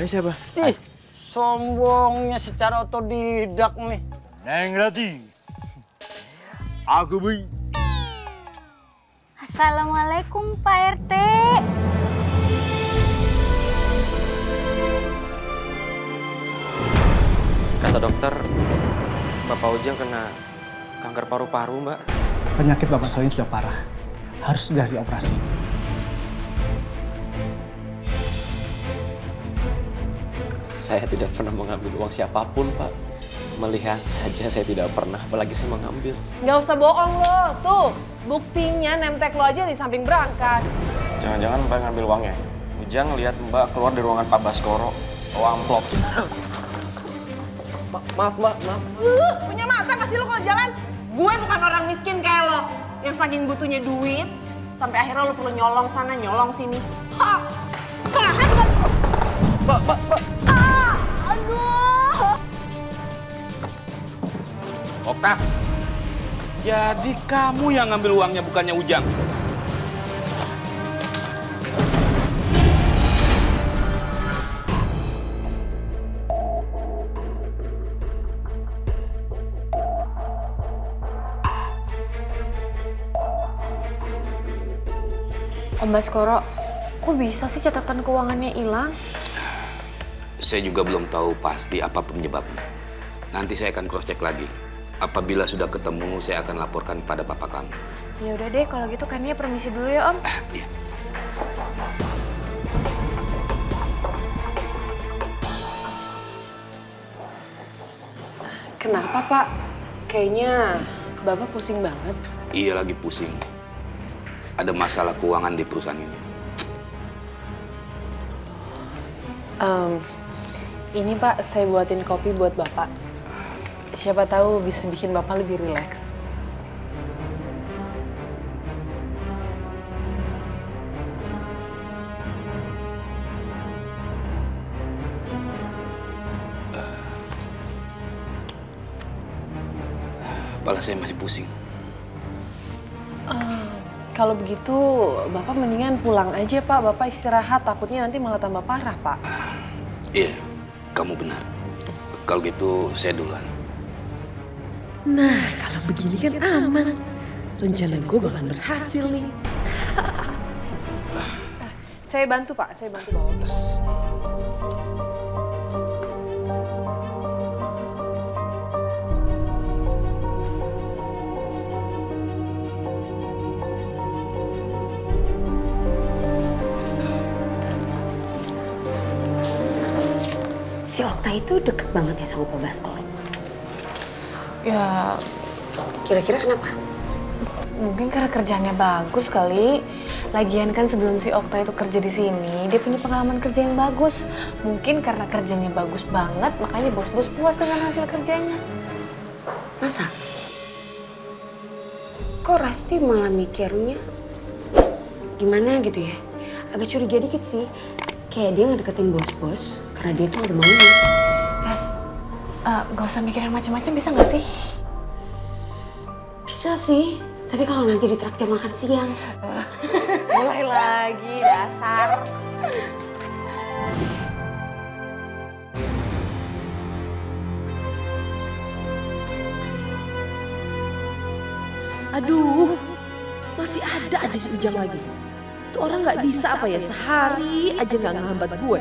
Ini siapa? Ih, sombongnya secara otodidak nih. Neng Rati. Aku Boy. Assalamualaikum Pak RT. Kata dokter, Bapak Ujang kena kanker paru-paru, Mbak. Penyakit bapak saya sudah parah, harus segera dioperasi. Saya tidak pernah mengambil uang siapapun, Pak. Melihat saja saya tidak pernah, apalagi saya mengambil. Nggak usah bohong lo, tuh buktinya nemtek lo aja di samping brankas. Jangan-jangan Mbak ngambil uangnya. Ujang lihat Mbak keluar dari ruangan Pak Baskoro, bawa amplop. Maaf, Mbak, maaf. Punya mata kasih lo kalau jalan. Gue bukan orang miskin kayak lo, yang saking butuhnya duit, sampai akhirnya lo perlu nyolong sana, nyolong sini. Ha! Mbak. Aduh! Okta. Jadi kamu yang ngambil uangnya bukannya Ujang? Om Baskoro, kok bisa sih catatan keuangannya hilang? Saya juga belum tahu pasti apa penyebabnya. Nanti saya akan cross check lagi. Apabila sudah ketemu, saya akan laporkan pada papa kamu. Ya udah deh, kalau gitu Kania permisi dulu ya Om. Iya. Kenapa Pak? Kayaknya Bapak pusing banget. Iya lagi pusing. Ada masalah keuangan di perusahaan ini. Ini Pak, saya buatin kopi buat Bapak. Siapa tahu bisa bikin Bapak lebih rileks. Kepala saya masih pusing. Kalau begitu, Bapak mendingan pulang aja Pak. Bapak istirahat, takutnya nanti malah tambah parah Pak. Iya, kamu benar. Kalau gitu saya duluan. Nah, kalau begini kan aman. Rencana gue bakalan berhasil nih. Saya bantu Pak, saya bantu bawa. Si Okta itu deket banget ya sama Pak Baskoro. Ya, Kira-kira kenapa? mungkin karena kerjanya bagus kali. Lagian kan sebelum si Okta itu kerja di sini, dia punya pengalaman kerja yang bagus. Mungkin karena kerjanya bagus banget, makanya bos-bos puas dengan hasil kerjanya. Masa? Kok Rasti malah mikirnya gimana gitu ya? Agak curiga dikit sih. Kayak dia ngedeketin bos-bos karena dia tuh ada maunya. Ras, gak usah mikir yang macam-macam, bisa nggak sih? Bisa sih, tapi kalau nanti ditraktir makan siang. Mulai lagi, dasar. Aduh, masih ada aja si Ujang lagi. Tuh orang nggak bisa apa ya, sehari aja nggak ngehambat gue.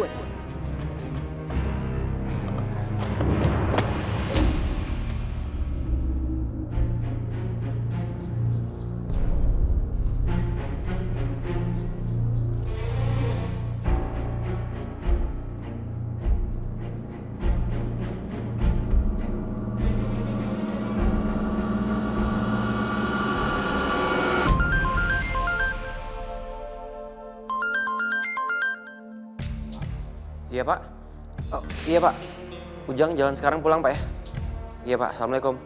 Iya, Pak. Oh, iya, Pak. Ujang jalan sekarang pulang, Pak ya? Iya, Pak. Assalamualaikum.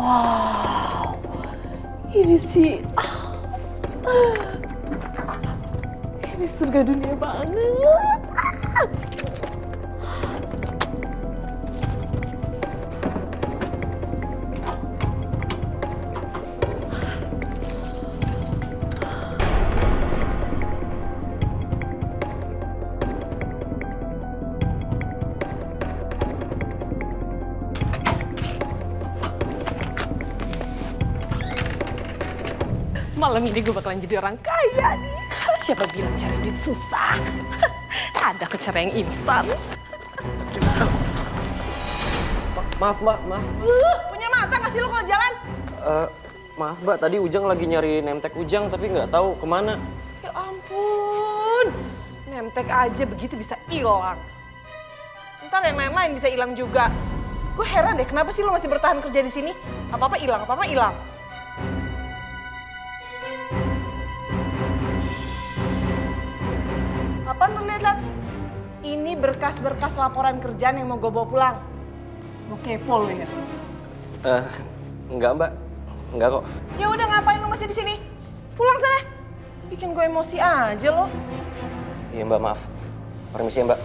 Wow, ini sih, ini surga dunia banget. Malam ini gue bakalan jadi orang kaya nih. Siapa bilang cari duit susah? Ada kecereng instan. Maaf mbak, maaf. Punya mata nggak sih lo kalau jalan? Maaf mbak, tadi Ujang lagi nyari nemtek Ujang tapi nggak tahu kemana. Ya ampun, nemtek aja begitu bisa hilang. Ntar yang lain-lain bisa hilang juga. Gue heran deh, kenapa sih lo masih bertahan kerja di sini? Apa-apa hilang, apa-apa hilang. Apaan lo lihat-lihat? Ini berkas-berkas laporan kerjaan yang mau gue bawa pulang. Mau kepo lo ya? Enggak mbak, enggak kok. Ya udah ngapain lo masih di sini? Pulang sana. Bikin gue emosi aja lo. Iya mbak, maaf. Permisi ya mbak.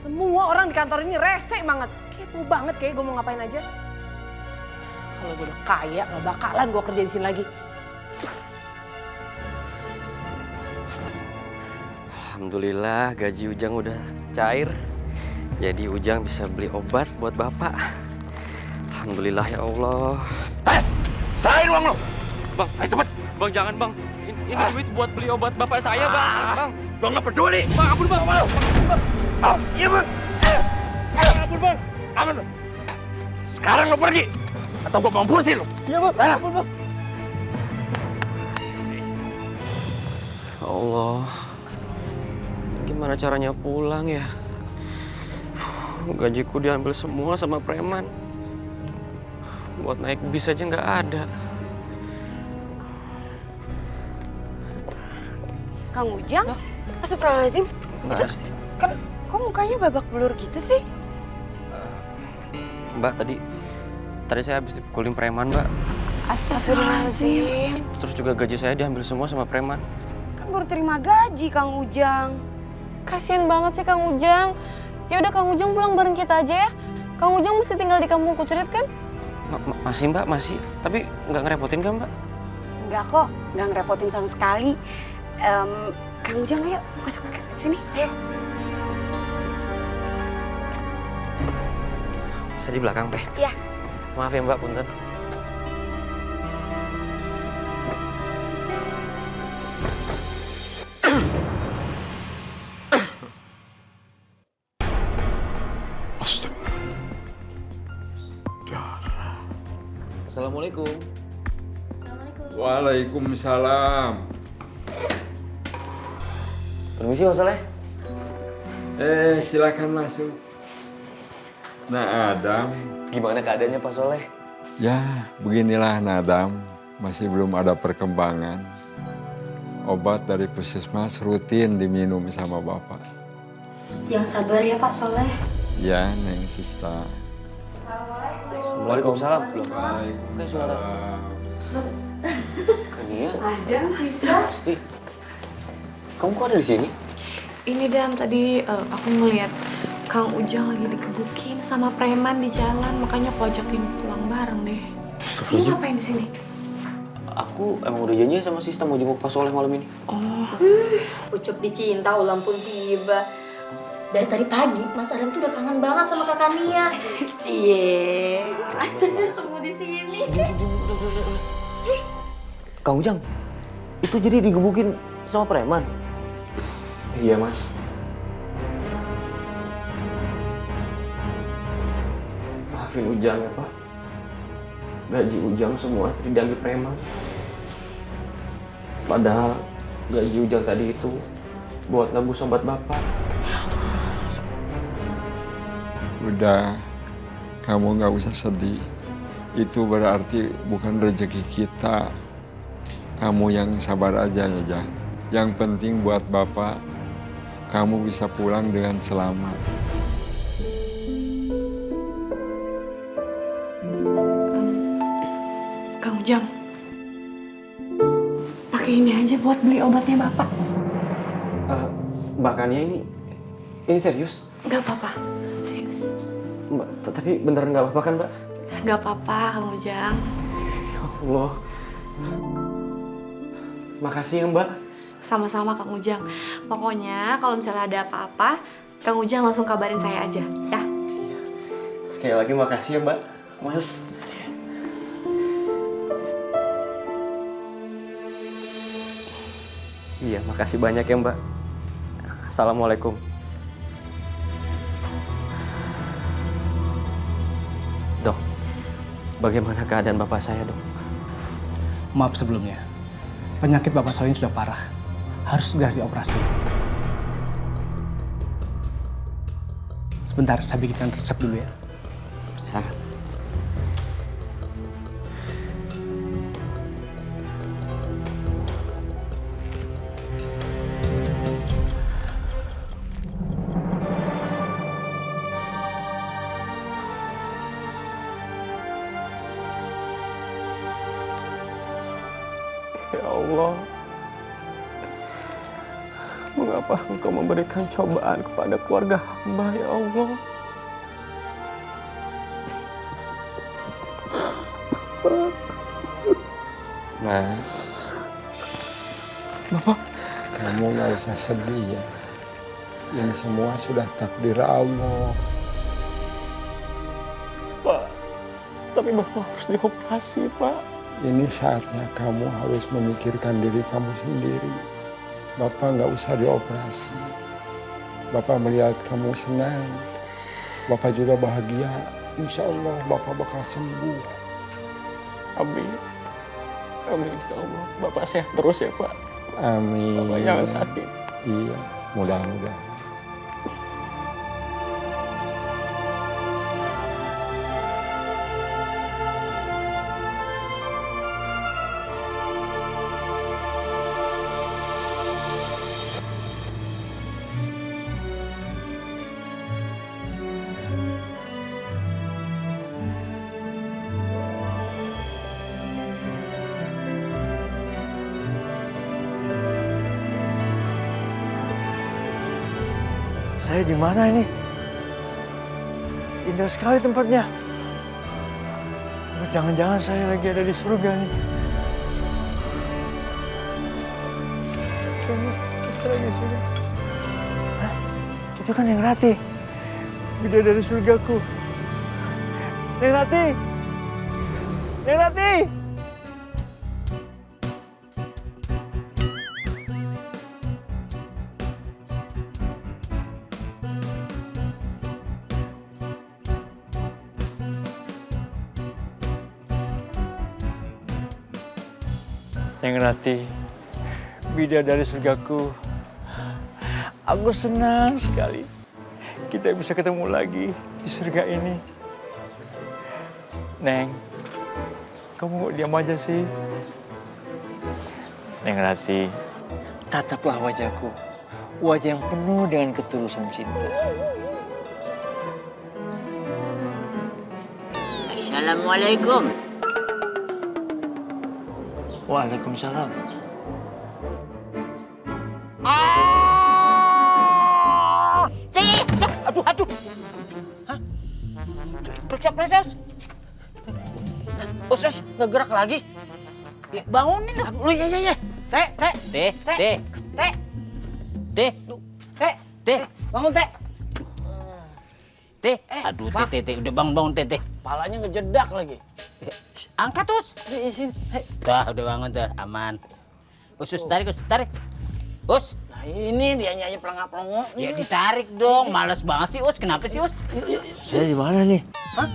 Semua orang di kantor ini rese banget. Kepo banget kayak gue mau ngapain aja. Kalau gue udah kaya gak bakalan gue kerja di sini lagi. Alhamdulillah gaji Ujang udah cair. Jadi Ujang bisa beli obat buat bapak. Alhamdulillah ya Allah. Serahin uang lo! Bang, ayo cepet! Bang, jangan bang. Ini duit buat beli obat bapak saya bang. Bang, bang nggak peduli. Bang, ampun bang. Iya bang. Ampun bang. Ampun. Sekarang lo pergi. Atau gue mampusin lo. Iya bang, ampun bang. Ya Allah. Gimana caranya pulang ya? Gajiku diambil semua sama preman. Buat naik bis aja nggak ada. Kang Ujang? Astagfirullahaladzim. Itu kan kok mukanya babak belur gitu sih? Mbak, tadi saya habis dipukulin preman, Mbak. Astagfirullahaladzim. Terus juga gaji saya diambil semua sama preman. Kan baru terima gaji Kang Ujang. Kasian banget sih Kang Ujang. Ya udah Kang Ujang pulang bareng kita aja ya. Kang Ujang mesti tinggal di kampung Kucerit kan? Masih Mbak, masih. Tapi nggak ngerepotin kan Mbak? Enggak kok, nggak ngerepotin sama sekali. Kang Ujang ayo masuk ke sini, ayo. Saya di belakang, Teh. Iya. Maaf ya Mbak, punten. Assalamualaikum. Waalaikumsalam. Permisi Mas Soleh. Silakan masuk. Nah, Adam. Gimana keadaannya Pak Soleh? Ya, beginilah Nadam. Masih belum ada perkembangan. Obat dari puskesmas rutin diminum sama Bapak. Yang sabar ya Pak Soleh. Ya, Neng Sista. Waalaikumsalam. Belum. Kayak suara. Kania? Ada Sisa. Pasti. Kamu kok ada di sini? Ini Dam, tadi aku ngeliat Kang Ujang lagi dikebukin sama preman di jalan, makanya aku ajakin pulang bareng deh. Lu ngapain di sini? Aku emang udah janjian sama Sista mau jenguk Pak Soleh malam ini. Oh. Ucup dicinta ulang pun tiba. Dari tadi pagi Mas Adam tuh udah kangen banget sama kakak Nia. Cie. Ketemu di sini. Kang Ujang, itu jadi digebukin sama preman? Iya Mas. Maafin Ujang ya Pak. Gaji Ujang semua tadi diambil preman. Padahal gaji Ujang tadi itu buat nebus obat Bapak. Udah, kamu nggak usah sedih. Itu berarti bukan rezeki kita. Kamu yang sabar aja ya, Jang. Yang penting buat Bapak, kamu bisa pulang dengan selamat. Ujang. Pakai ini aja buat beli obatnya Bapak. Mbak Kania ini serius? Gak apa-apa, serius. Mbak, tapi beneran nggak apa-apa kan, Mbak? Gak apa-apa, Kang Ujang. Ya Allah. Makasih ya, Mbak. Sama-sama Kang Ujang. Pokoknya kalau misalnya ada apa-apa, Kang Ujang langsung kabarin saya aja, ya. Sekali lagi makasih ya, Mbak. Mas. Iya, makasih banyak ya, Mbak. Assalamualaikum. Dok, bagaimana keadaan Bapak saya, Dok? Maaf sebelumnya. Penyakit Bapak Salim sudah parah. Harus segera dioperasi. Sebentar, saya bikinkan resep dulu ya. Silakan. Ya Allah, mengapa Engkau memberikan cobaan kepada keluarga hamba, ya Allah? Mas, Bapak, kamu nggak usah sedih ya. Ini semua sudah takdir Allah. Pak, tapi Bapak harus dioperasi, Pak. Ini saatnya kamu harus memikirkan diri kamu sendiri. Bapak nggak usah dioperasi. Bapak melihat kamu senang. Bapak juga bahagia. Insya Allah Bapak bakal sembuh. Amin. Amin, ya Allah. Bapak sehat terus ya, Pak. Amin. Bapak jangan sakit. Iya, mudah-mudahan. Saya di mana ini? Indah sekali tempatnya. Oh, jangan-jangan saya lagi ada di surga nih. Saya lagi di surga. Hah? Itu kan Neng Rati. Bidadari surgaku. Neng Rati! Neng Rati! Neng Rati, bidadari surgaku, aku senang sekali kita bisa ketemu lagi di surga ini. Neng, kamu diam aja sih. Neng Rati, tataplah wajahku, wajah yang penuh dengan ketulusan cinta. Assalamualaikum. Waalaikumsalam. Aduh. Hah? Periksa. Usus, nggak gerak lagi? Ya, bangunin dong. Lu ya. Teh. Bangun, Teh. Teh. Aduh, teh. Udah bangun, teh. Palanya ngejedak lagi. Angkat, Us. Sini. Dah, udah bangun, tuh. Aman. Us, tarik. Us. Nah ini dia nyanyi pelengak-pelengok. Ya ditarik dong. Males banget sih, Us. Kenapa sih, Us? Saya di mana nih? Hah?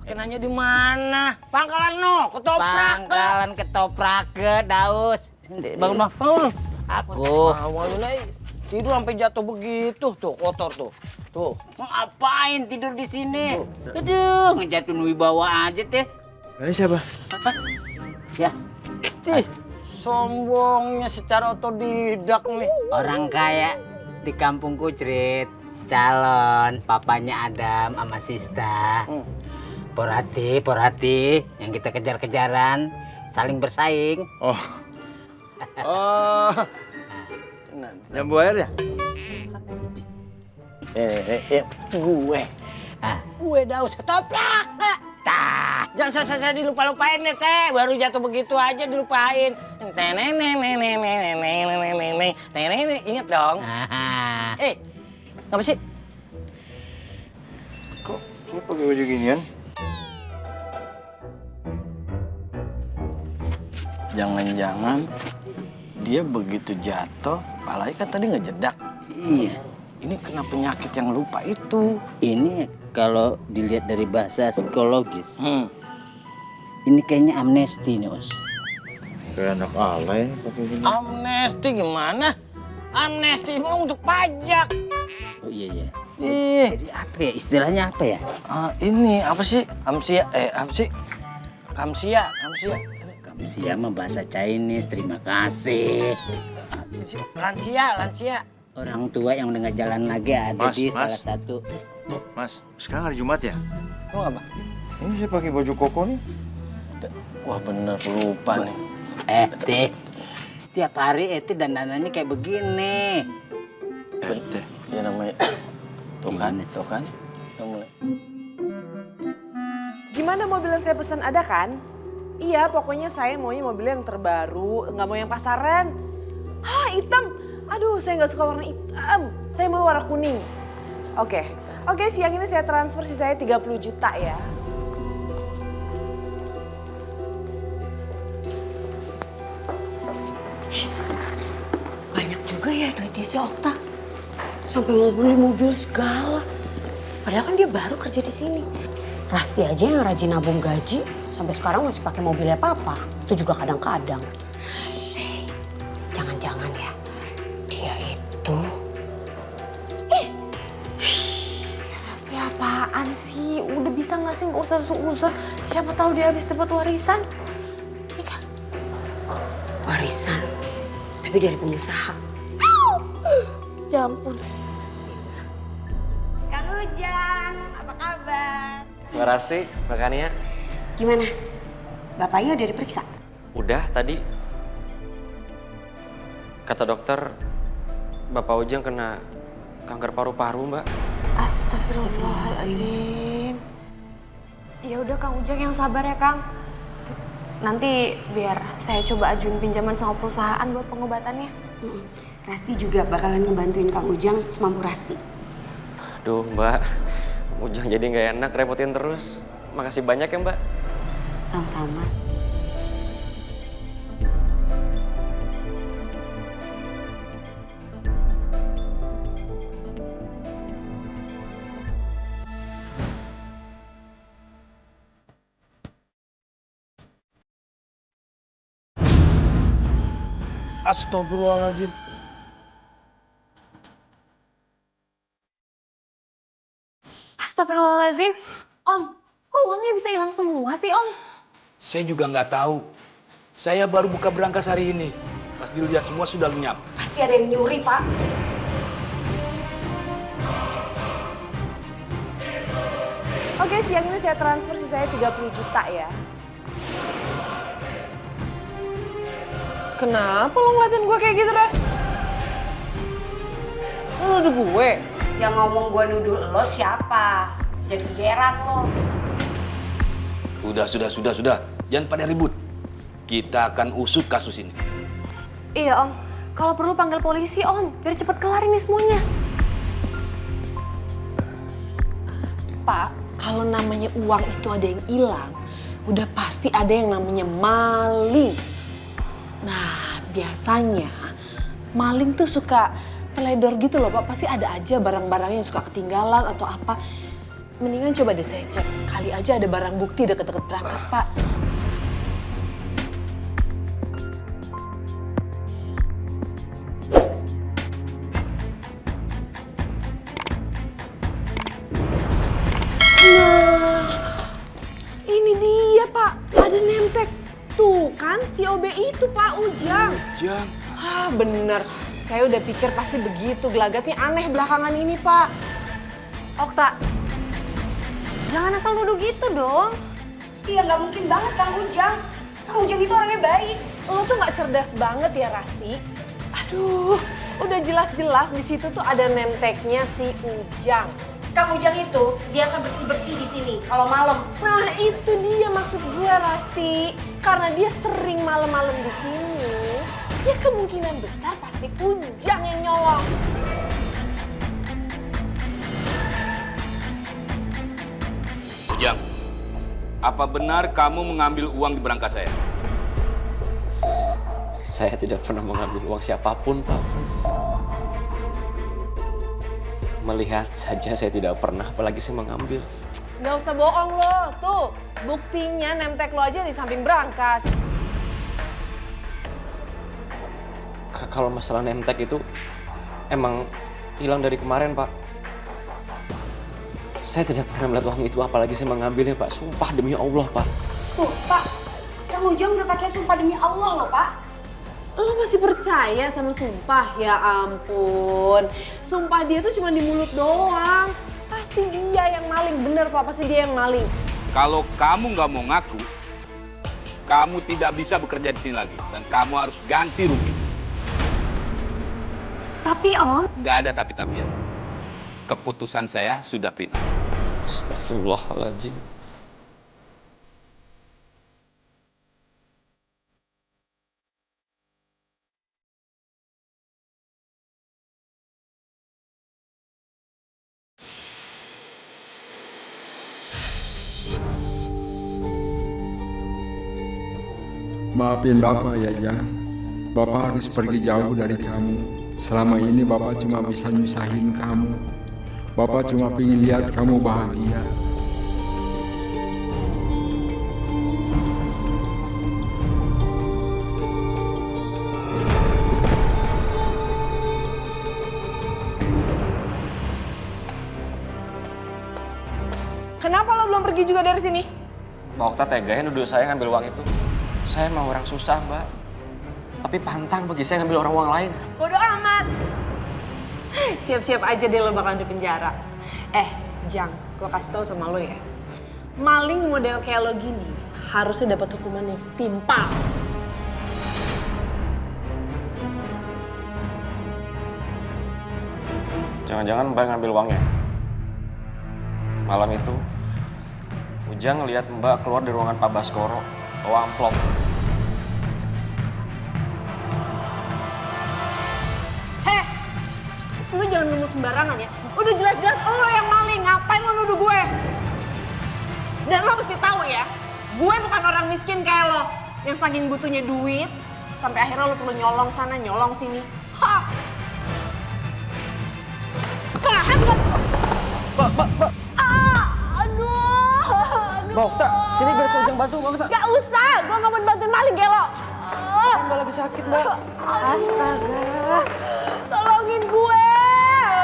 Kenanya di mana? Pangkalan ketoprak. Pangkalan ketoprak Daus. Bangun. Aku. Malu tidur sampai jatuh begitu tuh, kotor tuh. Tuh. Mau ngapain tidur di sini? Aduh, ngejatuhin wibawa aja, teh. Ini siapa? Ya, Sombongnya secara otodidak nih. orang kaya di kampungku, Cerit. Calon papanya Adam sama Sista. Porati, yang kita kejar-kejaran, saling bersaing. Oh. Yang buaya ya? Gue. Gue Daus ketoprak. Tah, jangan selesai dilupa-lupain deh teh. Baru jatuh begitu aja dilupain. Ingat dong. Apa sih? Kok saya pakai baju ginian? Jangan-jangan dia begitu jatuh, palanya kan tadi ngejedak. Iya. Ini kena penyakit yang lupa itu. Ini kalau dilihat dari bahasa psikologis, ini kayaknya amnesti nih, Os. Kayak anak alay pakai gini. Amnesti gimana? Amnesti mau untuk pajak. Oh iya. Ih, Jadi apa ya? Istilahnya apa ya? ini apa sih? Amsia, apa sih? Kamsia. Kamsia mah bahasa Chinese, terima kasih. Lansia. Orang tua yang udah nggak jalan lagi ada Mas, di Mas. salah satu. Mas, sekarang hari Jumat ya? Lo apa? Ini saya pakai baju koko nih. Wah bener lupa nih. Tiap hari dandanannya kayak begini. Ya namanya. Tuh kan. Udah mulai. Gimana mobil yang saya pesan ada kan? Iya, pokoknya saya maunya mobil yang terbaru, nggak mau yang pasaran. Hitam. Aduh, saya nggak suka warna hitam. Saya mau warna kuning. Oke, siang ini saya transfer sisanya 30 juta ya. Banyak juga ya duitnya si Okta. Sampai mau beli mobil segala. Padahal kan dia baru kerja di sini. Rasti aja yang rajin nabung gaji, sampai sekarang masih pakai mobilnya papa. Itu juga kadang-kadang. Jangan-jangan ya, dia itu. Rasti apaan sih? Udah bisa nggak sih nggak usah suuzon. Siapa tahu dia habis dapat warisan. Ini kan Warisan, tapi dari pengusaha. ya ampun. Kang Ujang, apa kabar? Mbak Rasti, Mbak Kania. Gimana? Bapaknya udah diperiksa? Udah tadi. Kata dokter, Bapak Ujang kena kanker paru-paru, Mbak. Astagfirullahaladzim. Ya udah Kang Ujang yang sabar ya Kang. Nanti biar saya coba ajuin pinjaman sama perusahaan buat pengobatannya. Rasti juga bakalan ngebantuin Kang Ujang semampu Rasti. Aduh, Mbak. Ujang jadi nggak enak repotin terus. Makasih banyak ya, Mbak. Sama-sama. Astagfirullahaladzim. Astagfirullahaladzim. Om, kok uangnya bisa hilang semua sih Om? Saya juga nggak tahu. Saya baru buka berangkas hari ini. Pas dilihat semua sudah lenyap. Pasti ada yang nyuri, Pak. Oke, siang ini saya transfer sisanya 30 juta ya. Kenapa lo ngeliatin gue kayak gitu, Ras? Lo nuduh gue? Yang ngomong gue nuduh lo siapa? Jadi geran lo. Sudah. Jangan pada ribut. Kita akan usut kasus ini. Iya, Om. Kalau perlu panggil polisi, Om. Biar cepet kelar ini semuanya. Pak, kalau namanya uang itu ada yang hilang, udah pasti ada yang namanya maling. Nah, biasanya maling tuh suka teledor gitu loh, Pak. Pasti ada aja barang-barangnya yang suka ketinggalan atau apa. Mendingan coba deh saya cek. Kali aja ada barang bukti deket-deket berangkas, Pak. Nah, ini dia, Pak. Ada nemtek. Tuh kan, si OB itu, Pak Ujang. Ujang? Bener. Saya udah pikir pasti begitu. Gelagatnya aneh belakangan ini, Pak. Okta, Jangan asal nuduh gitu dong. Iya nggak mungkin banget Kang Ujang. Kang Ujang itu orangnya baik. Lo tuh nggak cerdas banget ya, Rasti. Aduh, udah jelas-jelas di situ tuh ada name tag-nya si Ujang. Kang Ujang itu biasa bersih-bersih di sini kalau malam. Nah, itu dia maksud gue, Rasti. Karena dia sering malam-malam di sini, ya kemungkinan besar pasti Ujang yang nyolong. Ujang, apa benar kamu mengambil uang di berangkas saya? Saya tidak pernah mengambil uang siapapun, Pak. Melihat saja saya tidak pernah, apalagi saya mengambil. Nggak usah bohong lo, tuh. Buktinya name tag lo aja di samping berangkas. Kalau masalah name tag itu emang hilang dari kemarin, Pak. Saya tidak pernah melihat uang itu, apalagi saya mengambilnya, Pak. Sumpah demi Allah, Pak. Tuh Pak, Kang Ujang udah pakai sumpah demi Allah loh Pak. Lo masih percaya sama sumpah? Ya ampun. Sumpah dia tuh cuma di mulut doang. Pasti dia yang maling, bener Pak. Pasti dia yang maling. Kalau kamu nggak mau ngaku, kamu tidak bisa bekerja di sini lagi. Dan kamu harus ganti rugi. Tapi Om, Nggak ada tapi-tapian. Keputusan saya sudah final. Astagfirullahaladzim. Maafin Bapak ya, Jang. Bapak harus pergi jauh dari kamu. Selama ini Bapak cuma bisa nyusahin kamu. Bapak cuma pengen lihat kamu bahagia. Kenapa lo belum pergi juga dari sini? Mbak Okta tegain nuduh saya ngambil uang itu. Saya mau orang susah, Mbak. Tapi pantang bagi saya ngambil orang uang lain. Bodoh amat. Siap-siap aja deh lo bakalan di penjara. Jang, gue kasih tahu sama lo ya. Maling model kayak lo gini harusnya dapat hukuman yang setimpal. Jangan-jangan Mbak ngambil uangnya. Malam itu, Ujang ngeliat Mbak keluar dari ruangan Pak Baskoro, bawa amplop. Lu jangan ngomong sembarangan ya. Udah jelas-jelas lo yang maling, ngapain lo nuduh gue? Dan lo mesti tahu ya, gue bukan orang miskin kayak lo. Yang saking butuhnya duit, sampai akhirnya lo perlu nyolong sana, nyolong sini. Ha! Paham lo? Mbak. Aduh. Mbak Okta, sini biar saya Ujang bantu, Mbak Okta. Gak usah, gue gak mau bantuin maling kayak lo. Mbak lagi sakit, Mbak. Astaga. Tolongin gue.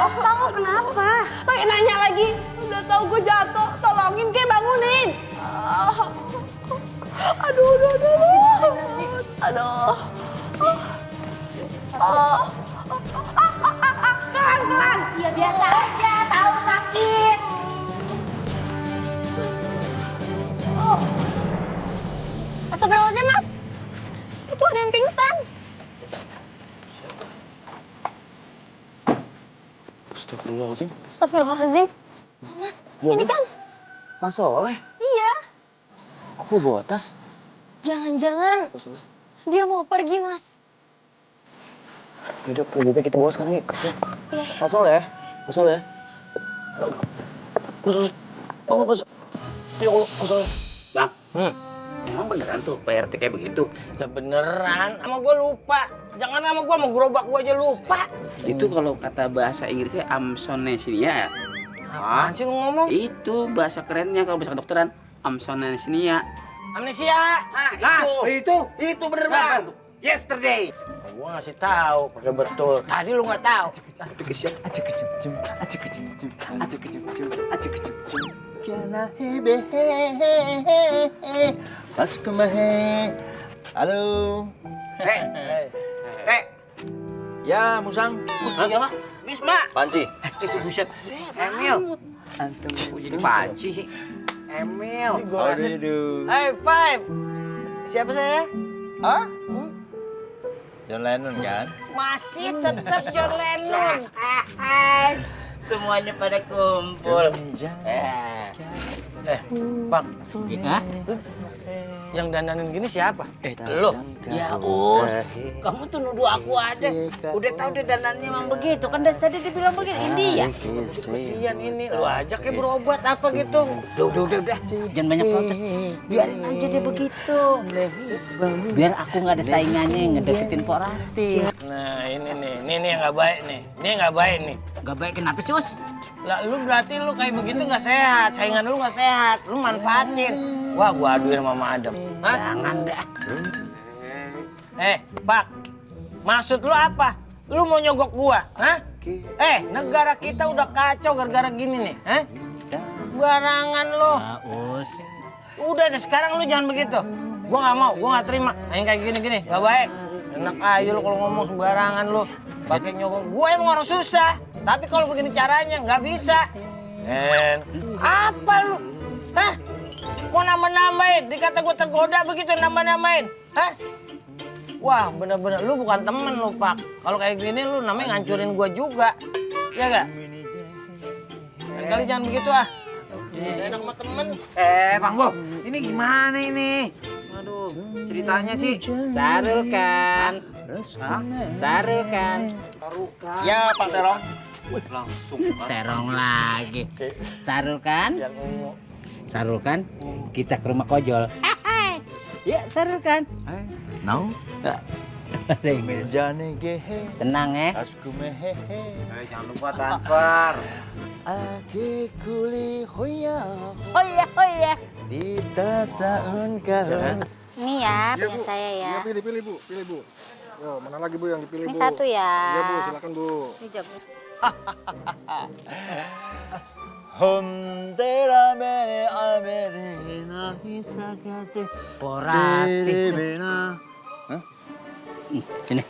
Okta lo kenapa? Pakai nanya lagi. Udah tahu gue jatuh, tolongin kayak bangunin. Aduh. Pelan. Ya biasa aja, tahu sakit. Astagfirullahaladzim, Mas. Itu ada yang pingsan. Astagfirullahaladzim. Astagfirullahaladzim. Mas, ini kan... Mas Soleh, Iya. aku bawa tas. Jangan-jangan dia mau pergi, Mas. Yaudah, lebih baik kita bawa sekarang yuk. Kasian. Iya. Mas Soleh. Bangun, Mas. Ya Allah, Mas Soleh. Bang, emang beneran tuh Pak RT kayak begitu? Ya beneran, sama gue lupa. Jangan sama gue, sama gerobak gue aja lupa. Itu kalau kata bahasa Inggrisnya amsonesia. Apaan sih lu ngomong? Itu bahasa kerennya kalau bahasa kedokteran amsonesia. Amnesia. Itu bener banget. Yesterday. Gue ngasih tahu, pakai betul. Tadi lu nggak tahu. Halo. Ya, Musang. Bisma. Panci. Itu buset. Emil. Antum Jadi panci sih. Emil. High five. Siapa saya? Hah? John Lennon kan? Masih tetap John Lennon. Semuanya pada kumpul. Bang. Hah? Yang dandanin gini siapa? Lo? Ya Us, kamu tuh nuduh aku aja. Udah tahu dia dandannya emang begitu kan dari tadi dia bilang begitu. Ini dia. Kesian ini, lu aja kayak berobat apa gitu. Udah. Jangan banyak protes. Biarin aja dia begitu. Biar aku nggak ada saingannya ngedeketin Pok Rati. Nah ini yang nggak baik nih. Ini nggak baik nih. Gak baik kenapa sih Us? Lah lu berarti lu kayak begitu nggak sehat. Saingan lu nggak sehat. Lu manfaatin. Wah gua aduin sama Mama Adem. Hah? Jangan dah. Pak. Maksud lu apa? Lu mau nyogok gua? Hah? Negara kita udah kacau gara-gara gini nih. Hah? Barangan lu. Us. Udah deh sekarang lu jangan begitu. Gua nggak mau, gua nggak terima. Yang kayak gini-gini, nggak baik. Enak aja lu kalau ngomong sembarangan lu. Pakai nyogok. Gua emang orang susah. Tapi kalau begini caranya nggak bisa. Apa lu? Hah? Mau nambah-nambahin? Dikata gua tergoda begitu nambah-nambahin. Hah? Wah bener-bener lu bukan temen lu Pak. Kalau kayak gini lu namanya ngancurin gua juga. Iya gak? Lain kali jangan begitu ah. Gak enak sama temen. Bang Bo, ini gimana ini? Aduh, ceritanya sih. Sarul kan? Sarul kan? Ya Pak Terong. Langsung. Terong lagi. Sarul kan? Sarul kan? Kita ke rumah Kojol. Ya Sarul kan? Now? Tenang ya. Jangan lupa transfer. Hoya. Ini ya, punya saya ya. Iya, pilih Bu. Yo, mana lagi Bu yang dipilih Ini Bu? satu ya. Iya Bu, silakan Bu. Ini jago. Porati. Sini.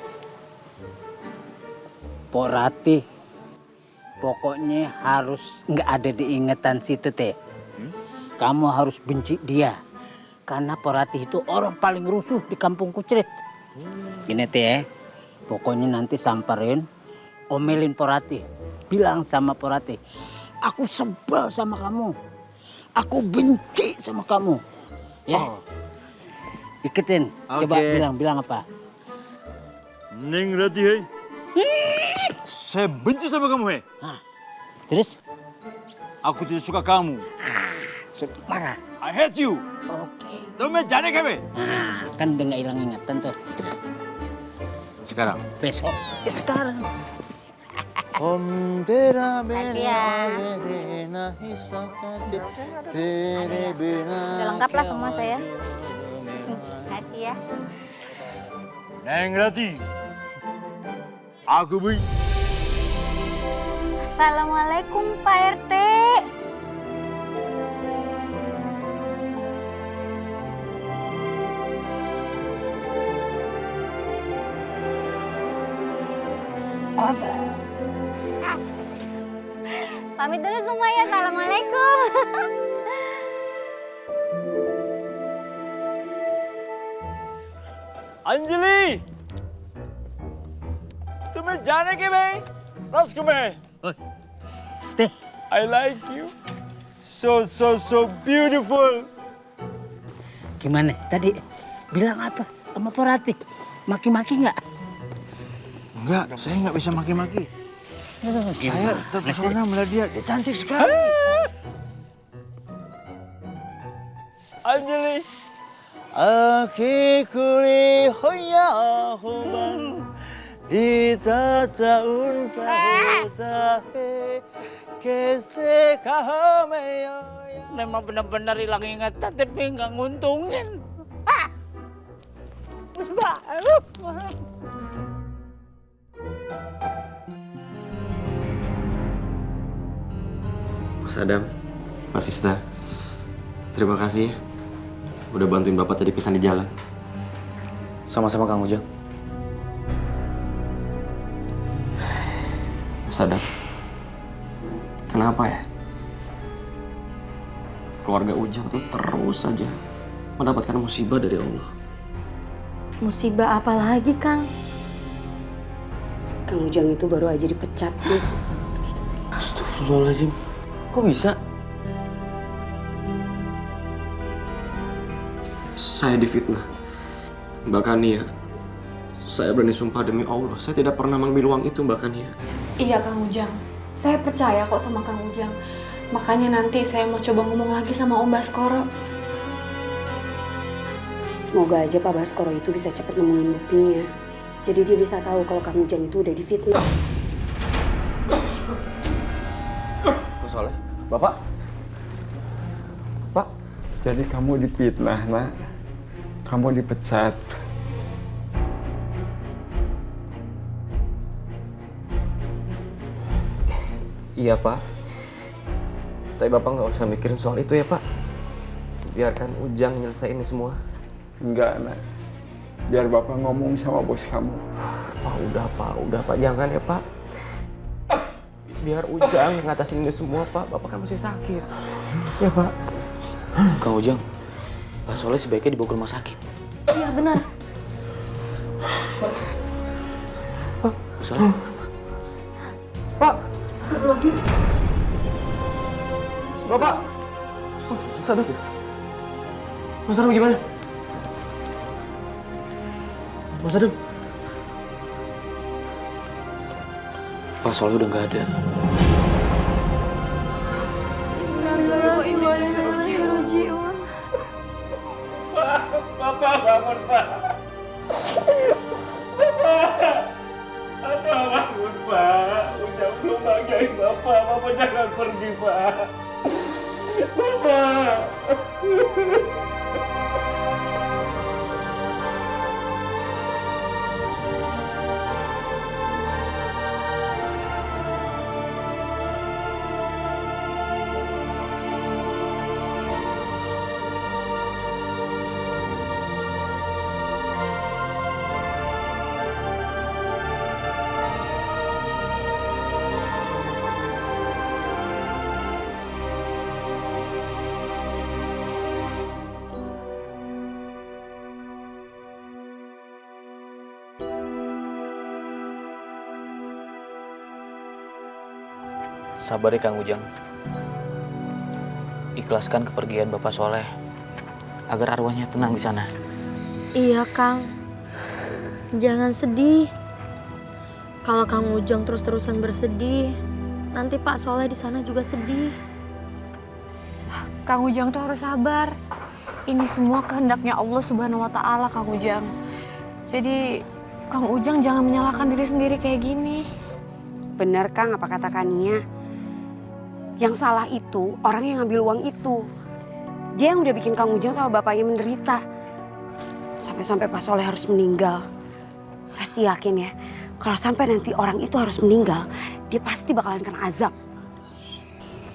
Porati. Pokoknya harus nggak ada diingatan situ teh. Kamu harus benci dia. Karena Porati itu orang paling rusuh di kampung Kucrit. Gini teh, pokoknya nanti samperin, omelin Porati. Bilang sama Porati, aku sebel sama kamu. Aku benci sama kamu. Ya, ikutin. Coba bilang apa? Neng Rati, hei. Saya benci sama kamu, hei. Terus? Aku tidak suka kamu. Marah. I hate you. Oke. Tuh jane kami. Nah, kan udah nggak hilang ingatan tuh. Sekarang. Besok. Ya sekarang. Makasih ya. Udah lengkap lah semua saya. Makasih ya. Neng Rati. Aku benci. Assalamualaikum Pak RT. Pamit dulu semuanya. Assalamualaikum. Anjali. तुम्हें जाने के भाई रस में I like you so beautiful. Gimana? Tadi bilang apa sama Porati? Maki-maki nggak? Enggak, saya nggak bisa maki-maki. Saya terpesona melihat dia. Dia cantik sekali. Anjali. Aki kuli hoya human di tahun kahota kese kahameya. Memang benar-benar hilang ingatan tapi nggak nguntungin. Mas Adam, Mas Sista, terima kasih udah bantuin Bapak tadi pisan di jalan. Sama-sama Kang Ujang. Mas Sadam, kenapa ya? Keluarga Ujang tuh terus saja mendapatkan musibah dari Allah. Musibah apa lagi, Kang? Kang Ujang itu baru aja dipecat, sis. Astagfirullahaladzim, kok bisa? Saya difitnah. Mbak Kania, saya berani sumpah demi Allah, saya tidak pernah mengambil uang itu, Mbak Kania. Iya Kang Ujang, saya percaya kok sama Kang Ujang. Makanya nanti saya mau coba ngomong lagi sama Om Baskoro. Semoga aja Pak Baskoro itu bisa cepat nemuin buktinya. Jadi dia bisa tahu kalau Kang Ujang itu udah difitnah. Pak Soleh, Bapak? Pak? Jadi kamu difitnah, nak. Kamu dipecat. Iya, Pak. Tapi Bapak nggak usah mikirin soal itu ya, Pak. Biarkan Ujang nyelesain ini semua. Enggak, nak. Biar Bapak ngomong sama bos kamu. Pak, udah, Pak. Jangan ya, Pak. Biar Ujang ngatasin ini semua, Pak. Bapak kan masih sakit. Ya, Pak. Kang Ujang, Pak Soleh sebaiknya dibawa ke rumah sakit. Iya, benar. Pak Soleh. Pak! Bapak! Sadam. Mas Sadam gimana? Mas Sadam. Pak Soleh udah nggak ada. Bapak bangun, Pak. Bapak bangun, Pak. Ujang belum bahagiain Bapak. Bapak jangan pergi, Pak. Bapak. Sabar ya Kang Ujang. Ikhlaskan kepergian Bapak Soleh agar arwahnya tenang di sana. Iya, Kang. Jangan sedih. Kalau Kang Ujang terus-terusan bersedih, nanti Pak Soleh di sana juga sedih. Kang Ujang tuh harus sabar. Ini semua kehendaknya Allah Subhanahu wa Ta'ala, Kang Ujang. Jadi, Kang Ujang jangan menyalahkan diri sendiri kayak gini. Bener Kang apa kata Kania? Yang salah itu orang yang ngambil uang itu. Dia yang udah bikin Kang Ujang sama bapaknya menderita. Sampai-sampai Pak Soleh harus meninggal. Pasti yakin ya, kalau sampai nanti orang itu harus meninggal, dia pasti bakalan kena azab.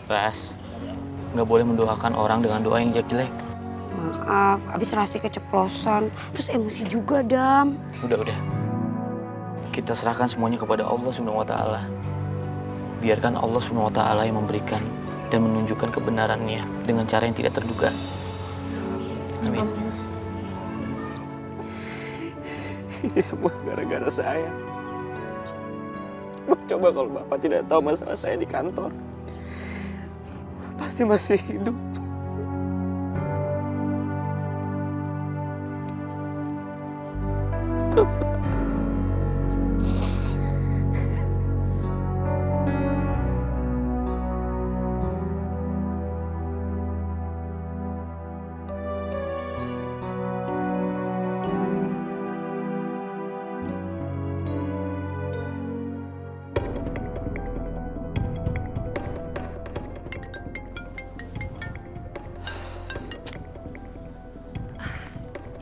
Ras, nggak boleh mendoakan orang dengan doa yang jelek-jelek. Maaf, abis Rasti keceplosan, terus emosi juga, Dam. Udah. Kita serahkan semuanya kepada Allah Subhanahu wa Ta'ala. Biarkan Allah Subhanahu wa Ta'ala yang memberikan dan menunjukkan kebenarannya dengan cara yang tidak terduga. Amin. Ini semua gara-gara saya. Coba kalau Bapak tidak tahu masalah saya di kantor, pasti masih hidup.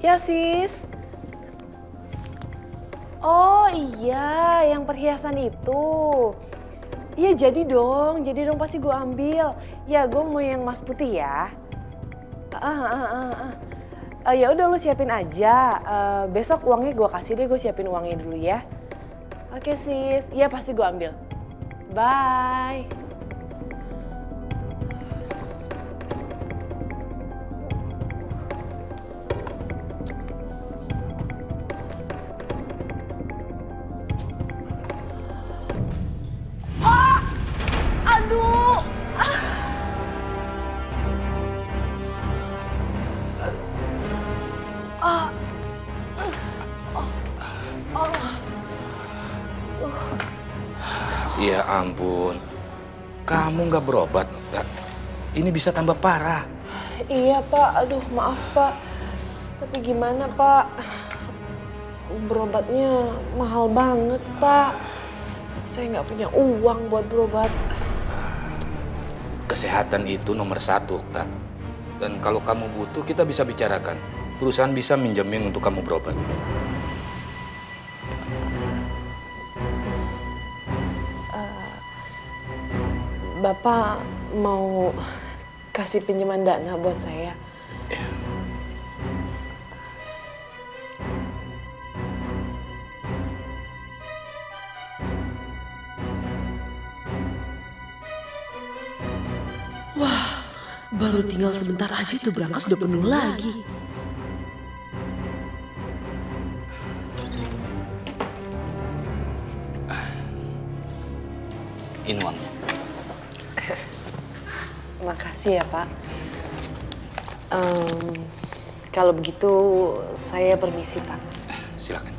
Ya, sis. Oh iya, yang perhiasan itu. Iya jadi dong pasti gue ambil. Ya gue mau yang emas putih ya. Ya udah lu siapin aja. Besok uangnya gue kasih deh, gue siapin uangnya dulu ya. Oke sis, iya pasti gue ambil. Bye. Aduh. Ya ampun, kamu nggak berobat, tak? Ini bisa tambah parah. Iya Pak, aduh maaf Pak. Tapi gimana Pak? Berobatnya mahal banget Pak. Saya nggak punya uang buat berobat. Kesehatan itu nomor 1, tak? Dan kalau kamu butuh, kita bisa bicarakan. Perusahaan bisa minjemin untuk kamu berobat. Bapak mau kasih pinjaman dana buat saya? Wah, baru tinggal sebentar aja tuh berangkas udah penuh lagi. Ini uangnya. Makasih ya Pak. Kalau begitu saya permisi Pak. Silakan.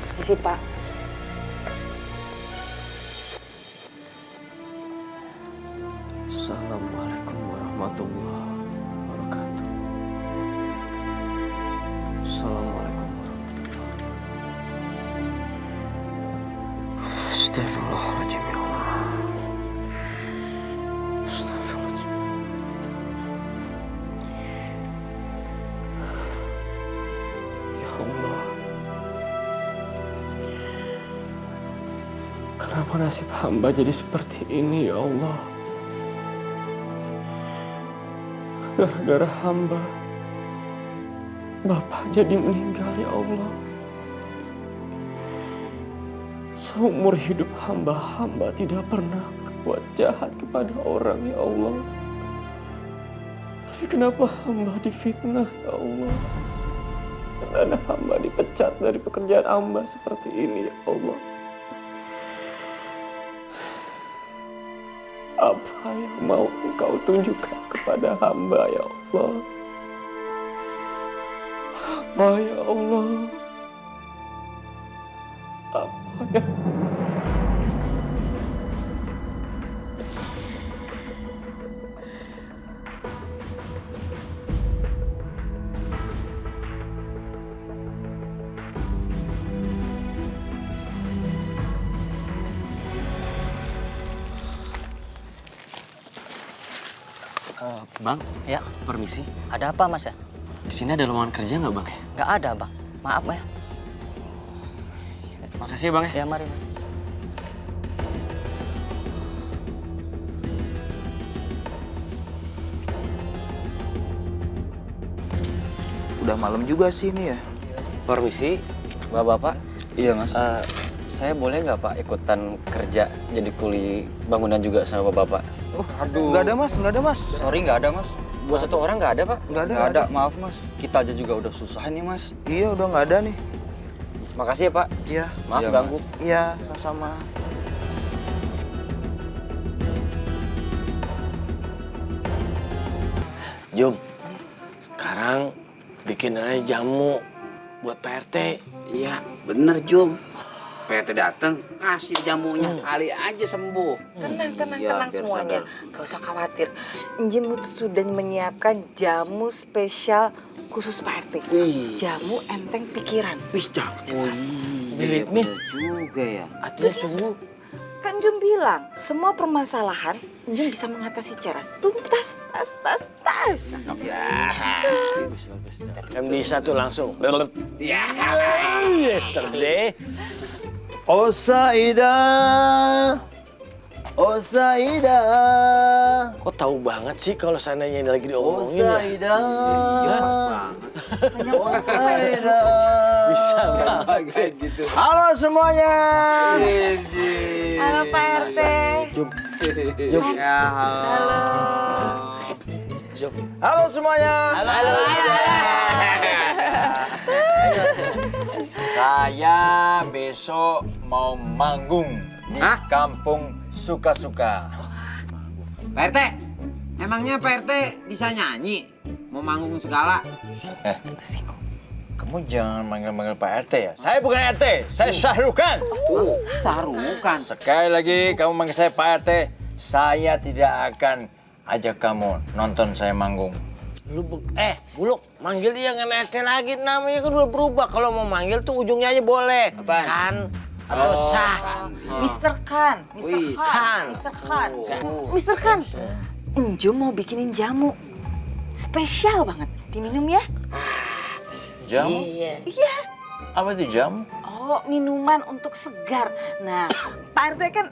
Permisi Pak. Assalamualaikum warahmatullahi wabarakatuh. Assalamualaikum warahmatullahi wabarakatuh. Astagfirullahaladzim ya Allah. Astagfirullahaladzim. Ya Allah. Kenapa nasib hamba jadi seperti ini ya Allah? Gara-gara hamba, Bapak jadi meninggal ya Allah. Seumur hidup hamba tidak pernah berbuat jahat kepada orang ya Allah. Tapi kenapa hamba difitnah ya Allah? Dan hamba dipecat dari pekerjaan hamba seperti ini ya Allah. Apa yang mau Engkau tunjukkan kepada hamba ya Allah? Apa ya Allah? Apa ya? Bang, ya, permisi. Ada apa Mas ya? Di sini ada lowongan kerja nggak Bang ya? Nggak ada Bang, maaf ya. Makasih ya Bang ya. Ya mari. Udah malam juga sih ini ya. Permisi, Bapak-bapak. Iya Mas. Saya boleh nggak Pak ikutan kerja jadi kuli bangunan juga sama Bapak? Oh, aduh. Nggak ada Mas, nggak ada Mas. Sorry nggak ada Mas. Buat satu orang nggak ada Pak? Nggak ada. Nggak ada, maaf Mas. Kita aja juga udah susah nih Mas. Iya, udah nggak ada nih. Makasih ya Pak. Iya. Maaf Iya, ganggu. Mas. Iya, sama-sama. Jum, sekarang bikin aja jamu buat Pak RT. Iya, bener Jum. PT datang kasih jamunya kali aja sembuh. Tenang semuanya. Gak usah khawatir. Jim itu sudah menyiapkan jamu spesial khusus Pak RT. Jamu enteng pikiran. Wih, jamu. Believe me. Juga ya. Artinya sembuh. Kan Jum bilang, semua permasalahan Jum bisa mengatasi secara tuntas, tas. Kan bisa tuh langsung. Ya, yesterday. Oh Saida, oh Saida. Kok tahu banget sih kalau sananya lagi Oh diomongin ya? Saida. Banyak usaha. Bisa banget kayak gitu. Halo semuanya. Halo Pak RT. Jup. Ya, Halo. halo semuanya. Halo. Saya besok mau manggung di Kampung Suka-Suka. Pak RT, emangnya Pak RT bisa nyanyi? Mau manggung segala? Kamu jangan manggil-manggil Pak RT ya. Saya bukan RT, saya Syahrukan. Syahrukan. Sekali lagi kamu manggil saya Pak RT, saya tidak akan ajak kamu nonton saya manggung. Buluk, manggil dia dengan RT lagi, namanya kan udah berubah. Kalau mau manggil tuh ujungnya aja boleh. Apaan? Kan atau sah. Mr. Khan. Mr. Khan. Enju mau bikinin jamu. Spesial banget. Diminum ya? Jamu? Iya. Apa itu jamu? Oh, minuman untuk segar. Nah, Pak RT kan...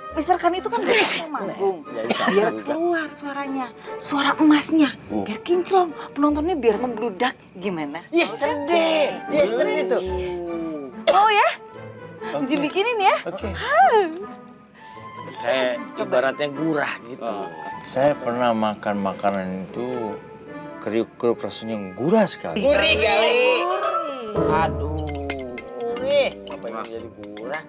Mr. Khan itu kan mau manggung. Biar keluar suaranya. Suara emasnya. Biar kinclong. Penontonnya biar membludak. Gimana? Yesterday itu. Oh ya? Enju bikinin ya? Oke. Kayak ibaratnya gurah gitu. Saya pernah makan makanan itu kriuk-kriuk rasanya gurih sekali. Gurih kali. Aduh. Gurih. Apa yang jadi gurah?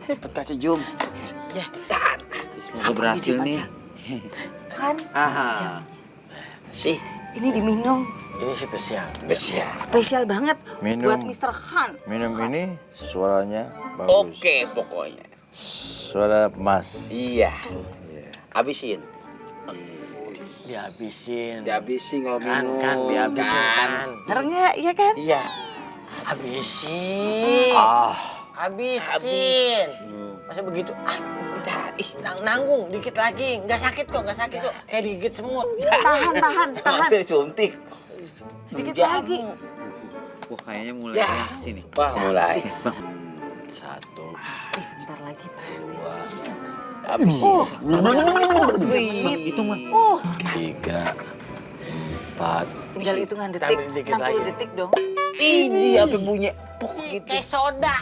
Cepet kasih Jum. Ya, tahan. Semoga berhasil nih. Kan? Aha. Sih, Ini diminum. ini spesial. Spesial banget Minum. buat Mr. Khan. Minum ini suaranya bagus. Oke, pokoknya. Suara emas. Iya. Habisin. Dihabisin kalau minum. Kan, dihabisin kan. Bener nggak? Iya kan? Iya. Habisin. Habisin. Masa begitu? Udah. Nanggung dikit lagi. Nggak sakit kok. Kayak digigit semut. Tahan. Suntik. Sedikit lagi. Wah, kayaknya mulai sini. Wah, mulai. Satu. Sebentar lagi, Pak. Habisin. Itu mah. 3, 4. Tinggal hitungan detik. Tambah dikit 60 lagi. detik dong. Ini apa bunyi? Gitu. Kayak soda.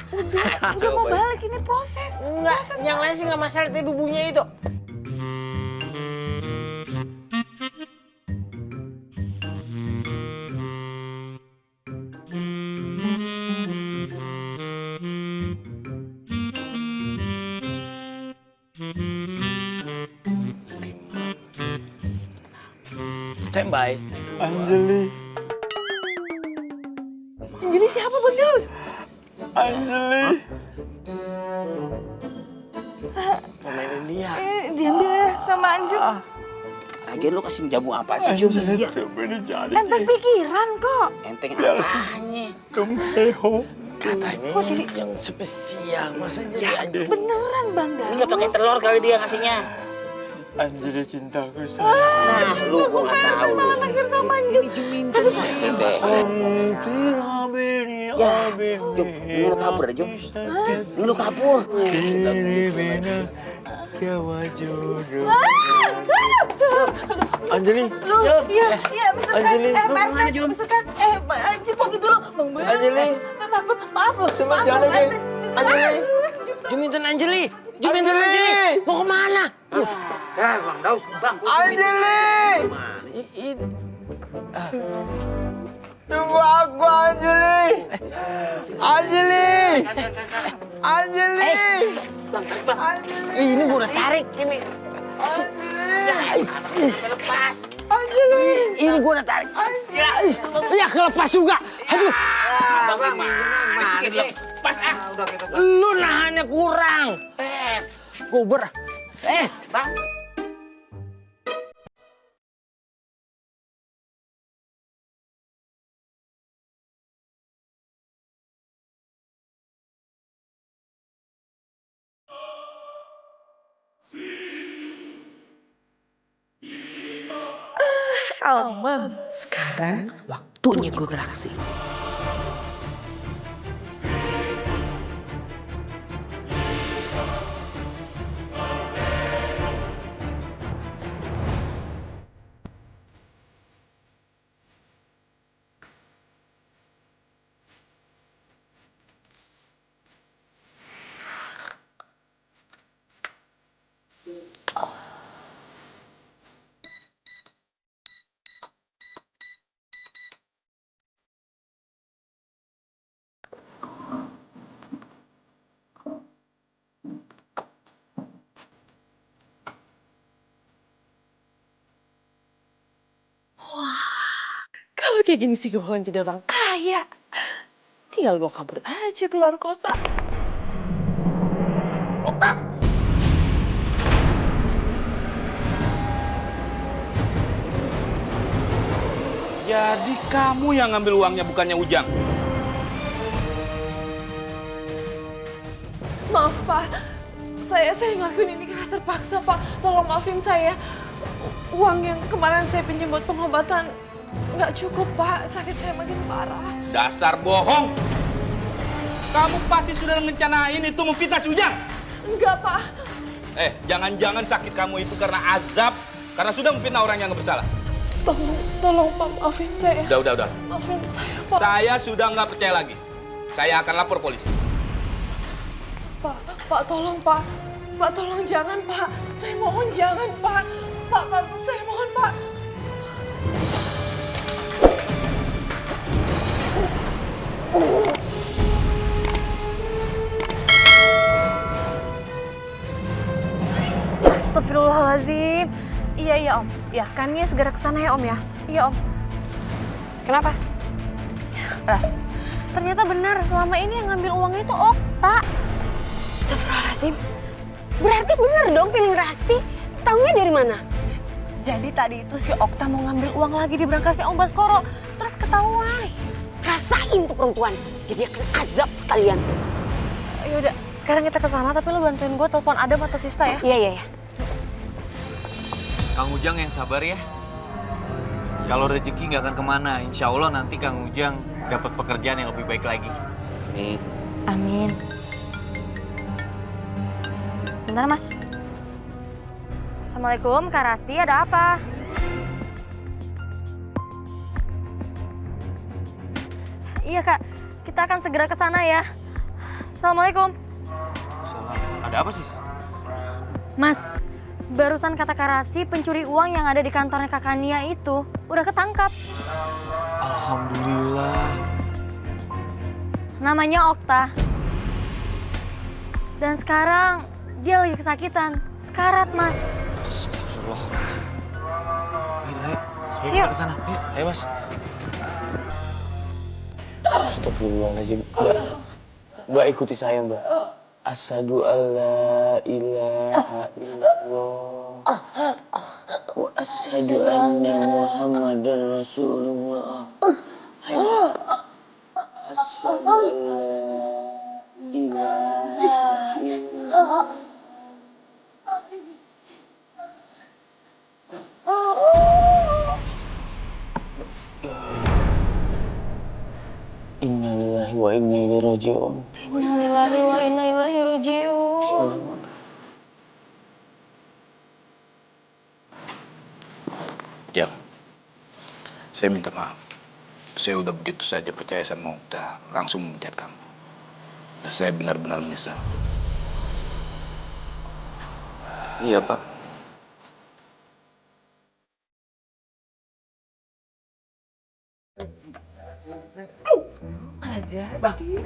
Udah mau balik, ini proses. Enggak, yang lain sih nggak masalah, tapi bunyinya itu. Standby. Anjali. Jadi siapa, Bang Daus? Anjali. Pemainin dia. Diambil ya sama Anju. Lagian lu kasih jamu apa sih, Jum? Enteng pikiran kok. Enteng apanya? Kemeho. Katanya Kok jadi- yang spesial, masa jadi Anju? Beneran, Bang Daus. Ini nggak pakai telur kali dia ngasihnya. Anjali cintaku sayang. Nah, lu gua nggak tahu lu. Naksir sama Anju. Tapi kok Jum, ini lu kabur aja, Jum. Ini lu kabur. Anjali. lu, iya, Mr. Khan. Anjali. Pak RT, Mr. Khan. Anju pamit dulu. Bang Boy. Anjali. Takut, maaf loh. Teman Maaf, jangan Bang kayak RT. Anjali. Juminten Anjali. Mau kemana? Bang Daus, Bang. Anjali. Tunggu aku, Anjali. Anjali. Anjali. Ini gue udah tarik ini. Lepas. Ini gue udah tarik. Ya kelepas juga. Aduh. Bang, masih lepas Lu nahannya kurang. Gober. Bang. Alman, sekarang waktunya gue beraksi. Kalau kayak gini sih gue bakalan jadi orang kaya. Tinggal gue kabur aja keluar kota. Jadi kamu yang ngambil uangnya bukannya Ujang? Maaf Pak, saya ngelakuin ini karena terpaksa Pak. Tolong maafin saya. Uang yang kemarin saya pinjam buat pengobatan nggak cukup Pak. Sakit saya makin parah. Dasar bohong! Kamu pasti sudah ngerencanain itu memfitnah si Ujang. Enggak Pak. Jangan-jangan sakit kamu itu karena azab, karena sudah memfitnah orang yang nggak bersalah. Tolong Pak, maafin saya. Udah. Maafin saya Pak. Saya sudah nggak percaya lagi. Saya akan lapor polisi. Pak tolong Pak. Pak tolong jangan Pak. Saya mohon jangan Pak. Pak, saya mohon Pak. Astagfirullahaladzim. Iya Om. Ya, kami segera ke sana ya Om ya. Iya Om. Kenapa? Ras, ternyata benar selama ini yang ngambil uangnya itu Okta. Astagfirullahaladzim. Berarti bener dong feeling Rasti. Taunya dari mana? Jadi tadi itu si Okta mau ngambil uang lagi di berangkasnya Om Baskoro. Terus ketahuan. Rasain tuh perempuan. Jadi akan azab sekalian. Yaudah, sekarang kita ke sana tapi lo bantuin gue telepon Adam atau Sista ya. Iya. Kang Ujang yang sabar ya. Kalau rezeki nggak akan kemana, insya Allah nanti Kang Ujang dapat pekerjaan yang lebih baik lagi. Amin. Bentar Mas. Assalamualaikum Kak Rasti, ada apa? Iya Kak, kita akan segera ke sana ya. Assalamualaikum. Salam. Ada apa sih? Mas, barusan kata Kak Rasti pencuri uang yang ada di kantornya Kakak Nia itu udah ketangkap. Alhamdulillah. Namanya Okta. Dan sekarang dia lagi kesakitan, sekarat Mas. Astagfirullah. Ayo, Yuk. ke sana. Ayo Mas. Astagfirullahaladzim. Mbak ikuti saya Mbak. Asyhadu alla ilaha illallah wa asyhadu anna Muhammadar Rasulullah. Asyhadu alla ilaha illallah. Innalillahi wa inna ilaihi raji'un. Innalillahi wa inna ilaihi raji'un. Jam, saya minta maaf. Saya udah begitu saja percaya sama Okta, langsung memecat kamu. Dan saya benar-benar menyesal. Iya Pak. Aja.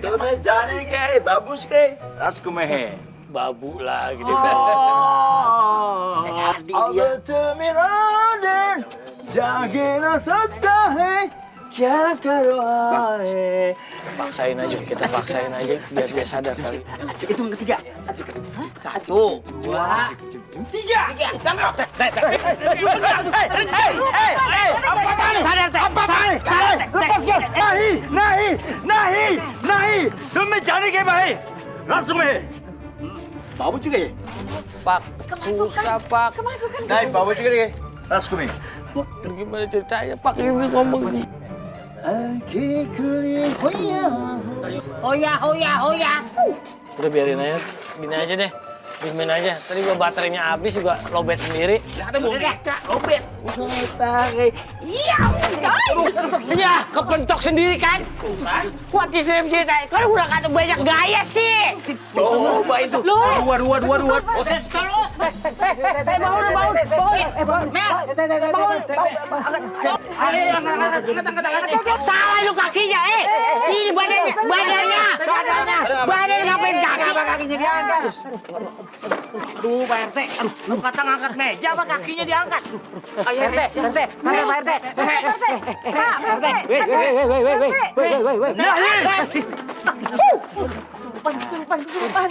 Tuh jalan kayak babus kayak. Rasku mehe. Babu lagi deh. अब मेरा दिन जागे ना सकता है क्या करो आए. Paksain aja, kita paksain aja biar dia sadar kali. Hitung ketiga. 1, 2, 3. Apa sadar teh? Sadar teh. Lepaskan. Nahi. तुम्हें जाने के भाई. Langsung me. Babu juga ya? Pak, susah Pak. Kemasukan. Naik bawa juga deh. Langsung me. Gimana ceritanya Pak ini ngomong? Hoya. Udah biarin aja, gini aja deh. Diemin aja. Tadi gua baterainya habis juga lobet sendiri. Ada lobet. Iya, kepentok sendiri kan? Kuat di serem cerita. Kan udah kata banyak gaya sih. Coba itu. Dua. Salah lu kakinya, Ini badannya. Badan ngapain kaki? Kenapa kakinya diangkat? Aduh, Pak RT. Aduh, lu kata ngangkat meja apa kakinya diangkat? Ayo, RT. Sadar, Pak RT. Kesurupan.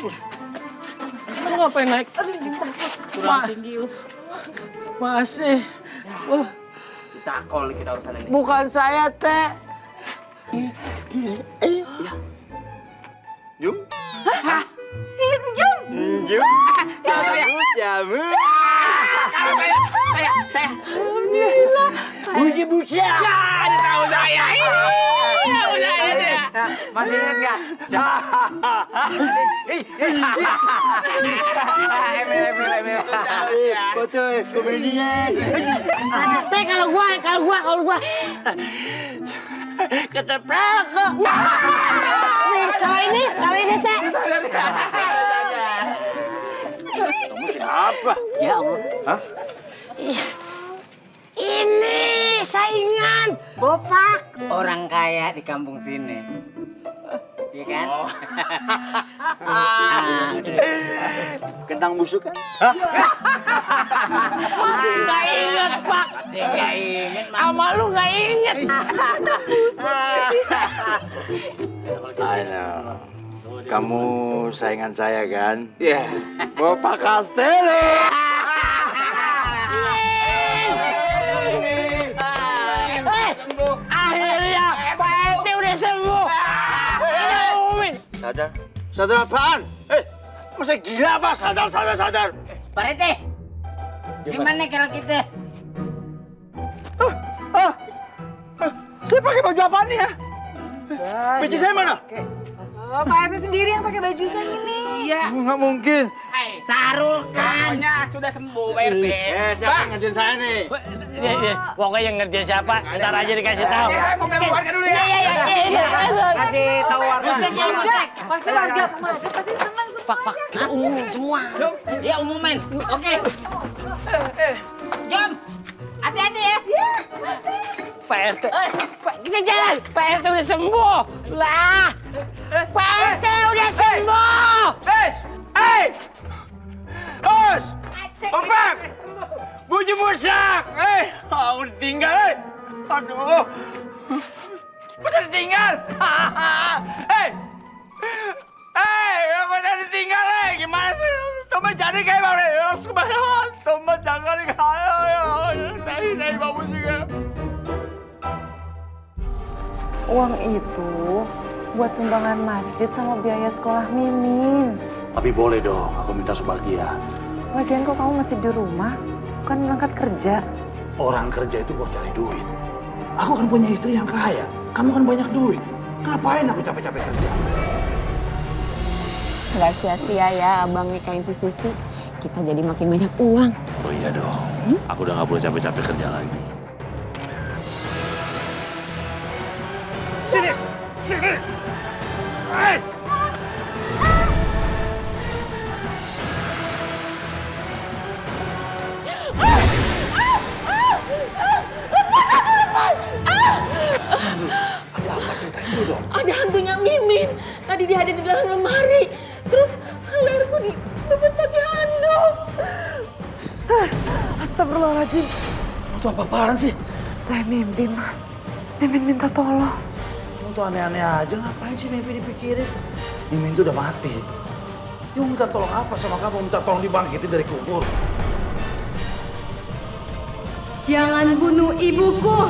Lu ngapain naik? Kurang tinggi. Masih. Takol kita urusan ini. Bukan saya, Teh. Jum? Hah? Jum. Jamu. Saya. Alhamdulillah. Buji buja. Ya, dia tahu saya. Tahu saya dia. Masih ingat nggak? Betul, komedian. Teh, kalau gua. Keteprak kok. Kalau ini Teh. Kamu siapa? Ya Allah. Hah? Ini saingan. Bopak. Orang kaya di kampung sini. Iya kan? Kentang busuk kan? Masih nggak inget, Pak. Masih nggak inget. Sama lu nggak inget. Ayo. Kamu saingan saya kan? Iya. Bapak Castello. Akhirnya Pak RT udah sembuh. Ini umumin. Sadar apaan? Masa gila apa? Sadar. Pak RT, gimana kalau kita? Saya pakai baju apa nih ya? Peci saya mana? Pak RT sendiri yang pakai bajunya ini. Iya. Nggak mungkin. Sarul kan? Pokoknya sudah sembuh Pak RT. Siapa yang ngerjain saya nih? Pokoknya yang ngerjain siapa, ntar aja dikasih tahu. Saya mau ke warga dulu ya. Kasih tahu warga. Pasti warga pasti senang semua. Pak, kita umumin semua. Ya umumin. Oke. Jom. Hati-hati ya. Pak RT, kita jalan. Pak RT udah sembuh. Lah, Pak RT udah sembuh. Bos! Bapak! Buji busak! Udah tinggal, Aduh! Udah ditinggal! Udah ditinggal, Gimana sih? Teman jadi kayak mana? Sebenarnya teman jangan kayak dari bagus juga. Uang itu buat sumbangan masjid sama biaya sekolah Mimin. Tapi boleh dong, aku minta sebagian. Lagian kok kamu masih di rumah? Bukan berangkat kerja. Orang kerja itu buat cari duit. Aku kan punya istri yang kaya. Kamu kan banyak duit. Ngapain aku capek-capek kerja? Gak sia-sia ya abang nikahin si Susi. Kita jadi makin banyak uang. Oh iya dong. Aku udah gak boleh capek-capek kerja lagi. Sini! Ada apa ceritain dulu dong? Ada hantunya Mimin. Tadi dia ada di dalam lemari. Terus leherku dibebet pakai handuk. Astagfirullahaladzim. Itu apa-apaan sih? Saya mimpi, Mas. Mimin minta tolong. Kamu tuh aneh-aneh aja, ngapain sih mimpi dipikirin? Mimin tuh udah mati. Dia mau minta tolong apa sama kamu? Minta tolong dibangkitin dari kubur. Jangan bunuh ibuku.